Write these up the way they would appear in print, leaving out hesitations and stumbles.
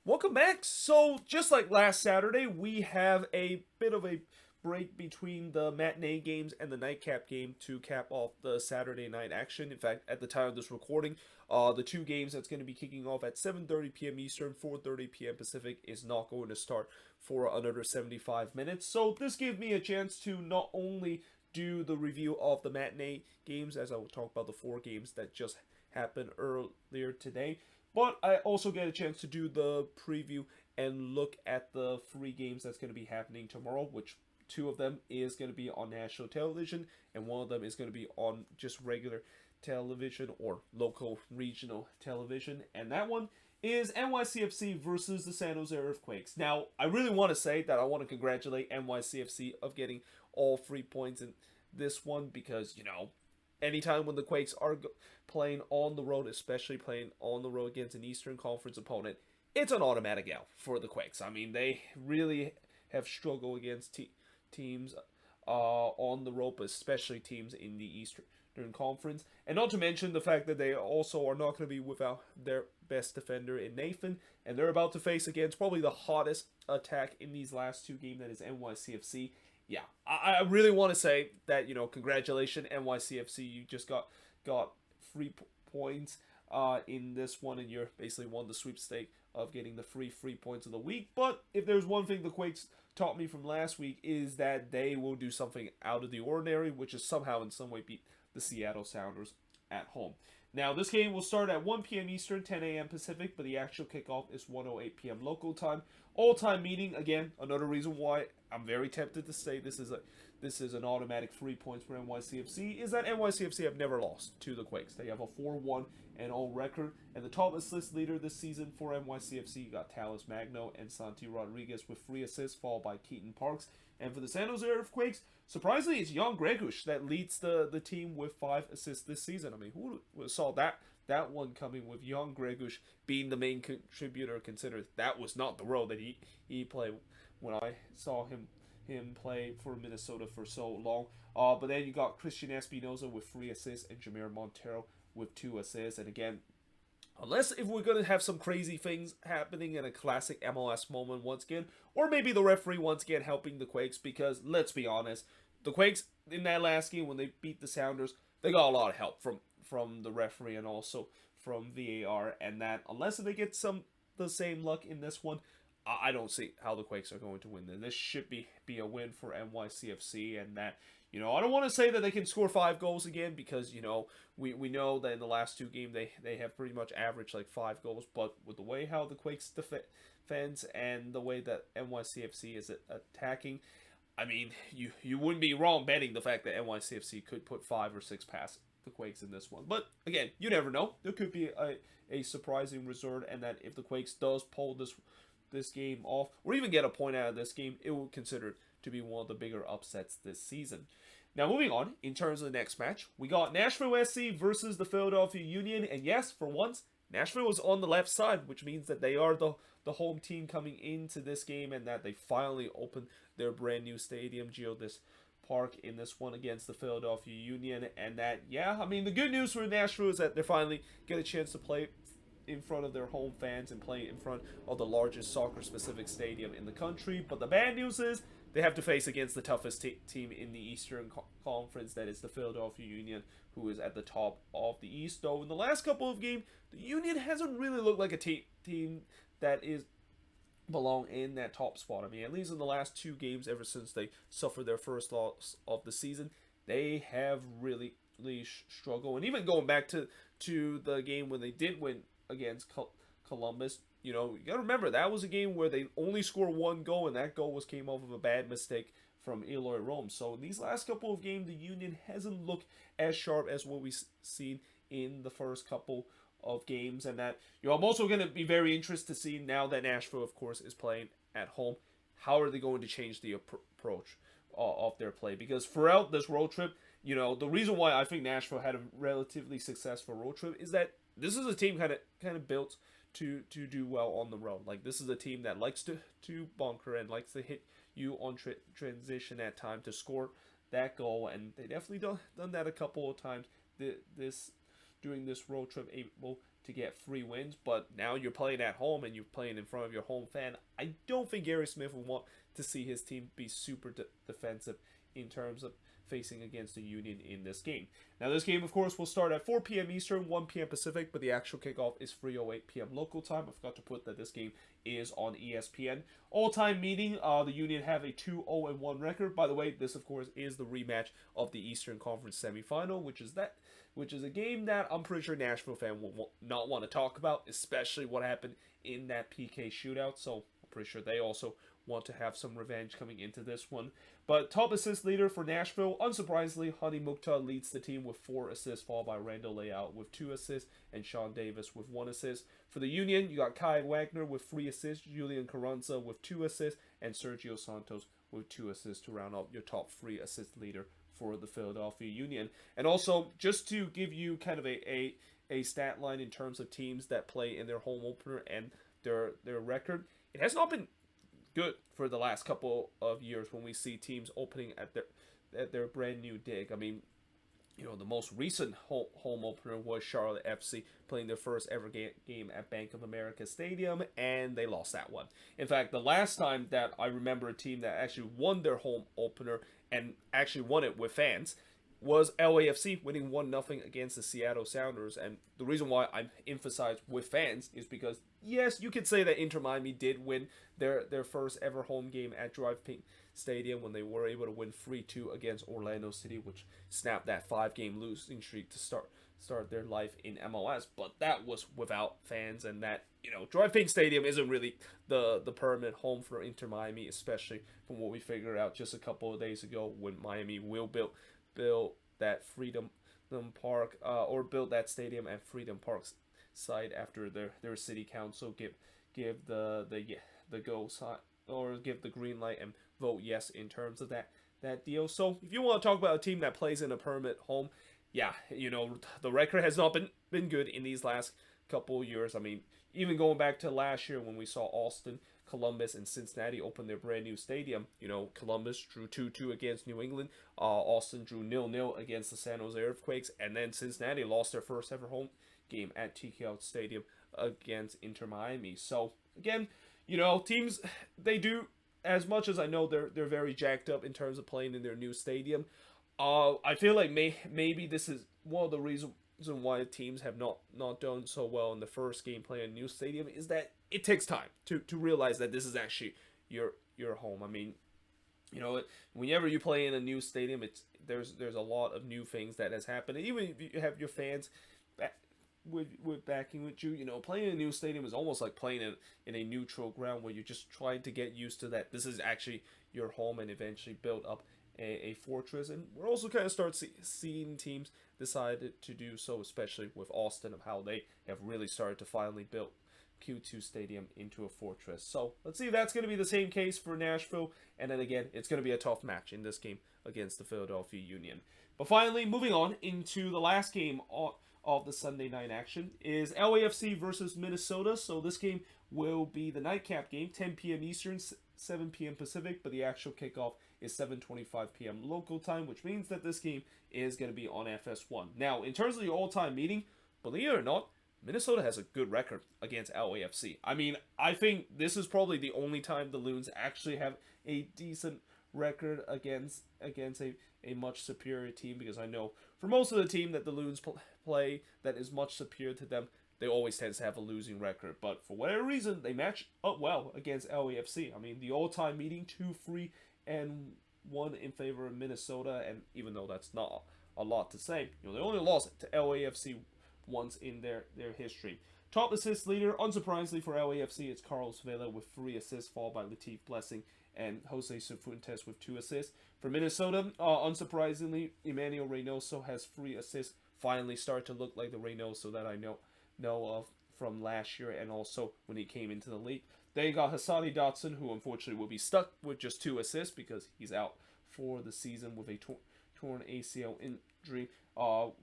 Welcome back. So, just like last Saturday, we have a bit of a break between the matinee games and the nightcap game to cap off the Saturday night action. In fact, at the time of this recording, the two games that's going to be kicking off at 7:30 p.m. Eastern, 4:30 p.m. Pacific is not going to start for another 75 minutes. So, this gave me a chance to not only do the review of the matinee games, as I will talk about the four games that just happened earlier today, but I also get a chance to do the preview and look at the three games that's going to be happening tomorrow, which two of them is going to be on national television, and one of them is going to be on just regular television or local regional television. And that one is NYCFC versus the San Jose Earthquakes. Now, I really want to say that I want to congratulate NYCFC of getting all 3 points in this one because, anytime when the Quakes are playing on the road, especially playing on the road against an Eastern Conference opponent, it's an automatic L for the Quakes. I mean, they really have struggled against teams on the road, but especially teams in the Eastern Conference. And not to mention the fact that they also are not going to be without their best defender in Nathan, and they're about to face against probably the hottest attack in these last two games, that is NYCFC. Yeah, I really want to say that, congratulations NYCFC, you just got 3 points in this one, and you're basically won the sweepstake of getting the free points of the week. But if there's one thing the Quakes taught me from last week is that they will do something out of the ordinary, which is somehow in some way beat the Seattle Sounders at home. Now, this game will start at 1 p.m. Eastern, 10 a.m. Pacific, but the actual kickoff is 1:08 p.m. local time. All-time meeting, again, another reason why I'm very tempted to say this is an automatic 3 points for NYCFC, is that NYCFC have never lost to the Quakes. They have a 4-1 and all record, and the top assist leader this season for NYCFC got Talis Magno and Santi Rodriguez with 3 assists, followed by Keaton Parks. And for the San Jose Earthquakes, surprisingly, it's Jan Gregush that leads the team with 5 assists this season. I mean, who saw that one coming, with Jan Gregush being the main contributor, considered that was not the role that he played when I saw him play for Minnesota for so long. But then you got Christian Espinoza with 3 assists and Jameer Montero with 2 assists. And again, unless if we're going to have some crazy things happening in a classic MLS moment once again, or maybe the referee once again helping the Quakes, because let's be honest, the Quakes in that last game when they beat the Sounders, they got a lot of help from the referee and also from VAR, and that unless they get the same luck in this one, I don't see how the Quakes are going to win. Then this should be a win for NYCFC, and that, I don't want to say that they can score 5 goals again, because we know that in the last two games they have pretty much averaged like 5 goals, but with the way how the Quakes defense and the way that NYCFC is attacking, I mean, you wouldn't be wrong betting the fact that NYCFC could put 5 or 6 past the Quakes in this one. But again, you never know. There could be a surprising result, and that if the Quakes does pull this game off, or even get a point out of this game, it will consider to be one of the bigger upsets this season. Now, moving on, in terms of the next match, we got Nashville SC versus the Philadelphia Union, and yes, for once, Nashville is on the left side, which means that they are the home team coming into this game, and that they finally opened their brand new stadium, Geodis Park, in this one against the Philadelphia Union. And that, yeah, I mean, the good news for Nashville is that they finally get a chance to play in front of their home fans and play in front of the largest soccer-specific stadium in the country. But the bad news is they have to face against the toughest team in the Eastern Conference, that is the Philadelphia Union, who is at the top of the East. Though in the last couple of games, the Union hasn't really looked like a team that is belong in that top spot. I mean, at least in the last 2 games, ever since they suffered their first loss of the season, they have really struggled. And even going back to the game when they did win against Columbus, you got to remember that was a game where they only scored 1 goal, and that goal came off of a bad mistake from Eloy Rome. So in these last couple of games, the Union hasn't looked as sharp as what we've seen in the first couple of games. And that, I'm also going to be very interested to see, now that Nashville, of course, is playing at home, how are they going to change the approach of their play? Because throughout this road trip, the reason why I think Nashville had a relatively successful road trip is that this is a team kind of built to do well on the road. Like, this is a team that likes to bunker and likes to hit you on transition at time to score that goal, and they definitely done that a couple of times. During this road trip, able to get free wins, but now you're playing at home and you're playing in front of your home fan. I don't think Gary Smith would want to see his team be super defensive in terms of facing against the Union in this game. Now, this game, of course, will start at 4 p.m. Eastern, 1 p.m. Pacific, but the actual kickoff is 3:08 p.m. local time. I forgot to put that this game is on ESPN. All-time meeting, the Union have a 2-0-1 record. By the way, this, of course, is the rematch of the Eastern Conference semifinal, which is a game that I'm pretty sure Nashville fan will not want to talk about, especially what happened in that PK shootout. So I'm pretty sure they also want to have some revenge coming into this one. But top assist leader for Nashville, unsurprisingly, Hani Mukhtar leads the team with 4 assists, followed by Randall Leao with 2 assists, and Sean Davis with 1 assist. For the Union, you got Kai Wagner with 3 assists, Julian Carranza with 2 assists, and Sergio Santos with 2 assists to round up your top 3 assist leader for the Philadelphia Union. And also, just to give you kind of a stat line in terms of teams that play in their home opener and their record, it has not been good for the last couple of years when we see teams opening at their brand new dig. I mean, the most recent home opener was Charlotte FC playing their first ever game at Bank of America Stadium, and they lost that one. In fact, the last time that I remember a team that actually won their home opener and actually won it with fans was LAFC winning 1-0 against the Seattle Sounders. And the reason why I emphasize with fans is because, yes, you could say that Inter Miami did win their first ever home game at Drive Pink Stadium when they were able to win 3-2 against Orlando City, which snapped that 5-game losing streak to start their life in MLS. But that was without fans, and that, Drive Pink Stadium isn't really the permanent home for Inter Miami, especially from what we figured out just a couple of days ago when Miami will build that Freedom Park or build that stadium at Freedom Park site after their city council give the go sign or give the green light and vote yes in terms of that deal. So if you want to talk about a team that plays in a permanent home, yeah, the record has not been good in these last couple of years. I mean, even going back to last year when we saw Austin, Columbus, and Cincinnati open their brand new stadium. Columbus drew 2-2 against New England. Austin drew 0-0 against the San Jose Earthquakes, and then Cincinnati lost their first ever home game at TKO Stadium against Inter Miami. So again, teams, they do, as much as I know they're very jacked up in terms of playing in their new stadium. I feel like maybe this is one of the reasons why teams have not done so well in the first game playing a new stadium is that it takes time to realize that this is actually your home. I mean, whenever you play in a new stadium, there's a lot of new things that has happened. And even if you have your fans with backing with you, playing in a new stadium is almost like playing in a neutral ground where you're just trying to get used to that this is actually your home and eventually build up a fortress. And we're also kind of seeing teams decided to do so, especially with Austin, of how they have really started to finally build Q2 Stadium into a fortress. So let's see if that's going to be the same case for Nashville. And then again, it's going to be a tough match in this game against the Philadelphia Union. But finally, moving on into the last game of the Sunday night action is LAFC versus Minnesota. So this game will be the nightcap game, 10 p.m. Eastern, 7 p.m. Pacific, but the actual kickoff is 7:25 p.m. local time, which means that this game is going to be on FS1. Now, in terms of the all-time meeting, believe it or not, Minnesota has a good record against LAFC. I mean, I think this is probably the only time the Loons actually have a decent record against a much superior team, because I know for most of the team that the Loons play that is much superior to them, they always tend to have a losing record. But for whatever reason, they match up well against LAFC. I mean, the all-time meeting, 2-3 and 1 in favor of Minnesota, and even though that's not a lot to say, they only lost to LAFC once in their history. Top assist leader, unsurprisingly for LAFC, it's Carlos Vela with 3 assists, followed by Latif Blessing and Jose Cifuentes with 2 assists. For Minnesota, unsurprisingly, Emmanuel Reynoso has 3 assists. Finally start to look like the Reynoso that I know of from last year and also when he came into the league. Then you got Hassani Dotson, who unfortunately will be stuck with just 2 assists because he's out for the season with a torn ACL injury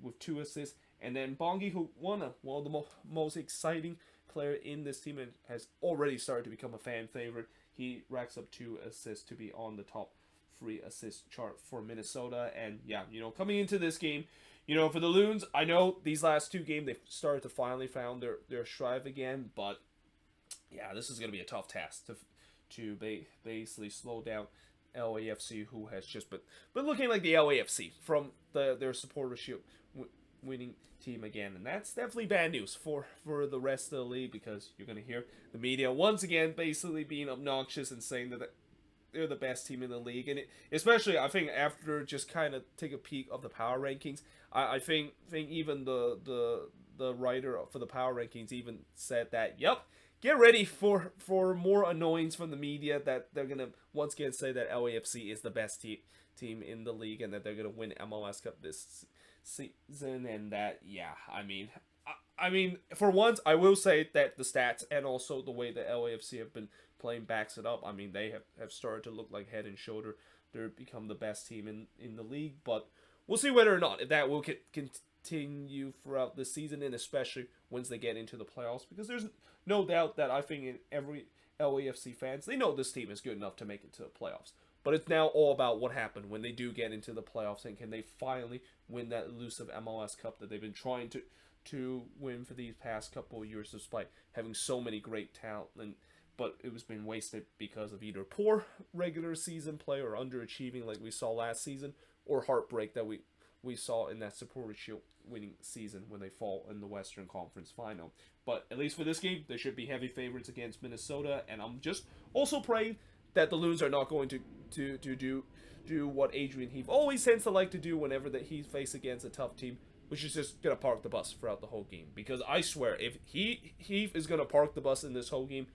with 2 assists. And then Bongi, who one of the most exciting player in this team and has already started to become a fan favorite, he racks up 2 assists to be on the top 3 assist chart for Minnesota. And yeah, coming into this game, you know, for the Loons, I know these last 2 games they've started to finally found their strive again, but yeah, this is going to be a tough task to basically slow down LAFC, who has just been looking like the LAFC from their supportership winning team again, and that's definitely bad news for the rest of the league, because you're going to hear the media once again basically being obnoxious and saying that they're the best team in the league, and especially I think after just kind of take a peek of the power rankings, I think even the writer for the power rankings even said that, yep, get ready for more annoyance from the media, that they're gonna once again say that LAFC is the best team in the league and that they're gonna win MLS Cup this season, and that, yeah, I mean, for once, I will say that the stats and also the way the LAFC have been playing backs it up. I mean, they have started to look like head and shoulder. They're become the best team in the league, but we'll see whether or not if that will continue throughout the season, and especially once they get into the playoffs, because there's no doubt that I think in every LAFC fans, they know this team is good enough to make it to the playoffs. But it's now all about what happened when they do get into the playoffs, and can they finally win that elusive MLS Cup that they've been trying to win for these past couple of years, despite having so many great talent, but it was been wasted because of either poor regular season play or underachieving like we saw last season, or heartbreak that we saw in that Supporters Shield winning season when they fall in the Western Conference Final. But at least for this game, they should be heavy favorites against Minnesota, and I'm just also praying that the Loons are not going to do what Adrian Heath always tends to like to do whenever that he's faced against a tough team, which is just going to park the bus throughout the whole game. Because I swear, if Heath is going to park the bus in this whole game,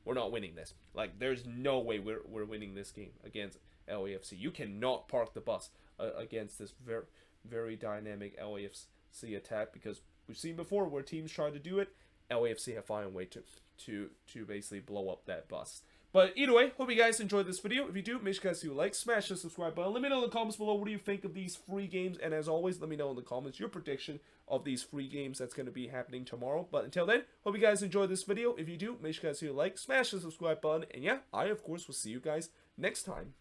we're not winning this. Like, there's no way we're winning this game against LAFC. You cannot park the bus against this very, very dynamic LAFC attack, because we've seen before where teams try to do it, LAFC have found a way to basically blow up that bus. But either way, hope you guys enjoyed this video. If you do, make sure you guys do like, smash the subscribe button. Let me know in the comments below what do you think of these free games. And as always, let me know in the comments your prediction of these free games that's going to be happening tomorrow. But until then, hope you guys enjoyed this video. If you do, make sure you guys do like, smash the subscribe button. And yeah, I, of course, will see you guys next time.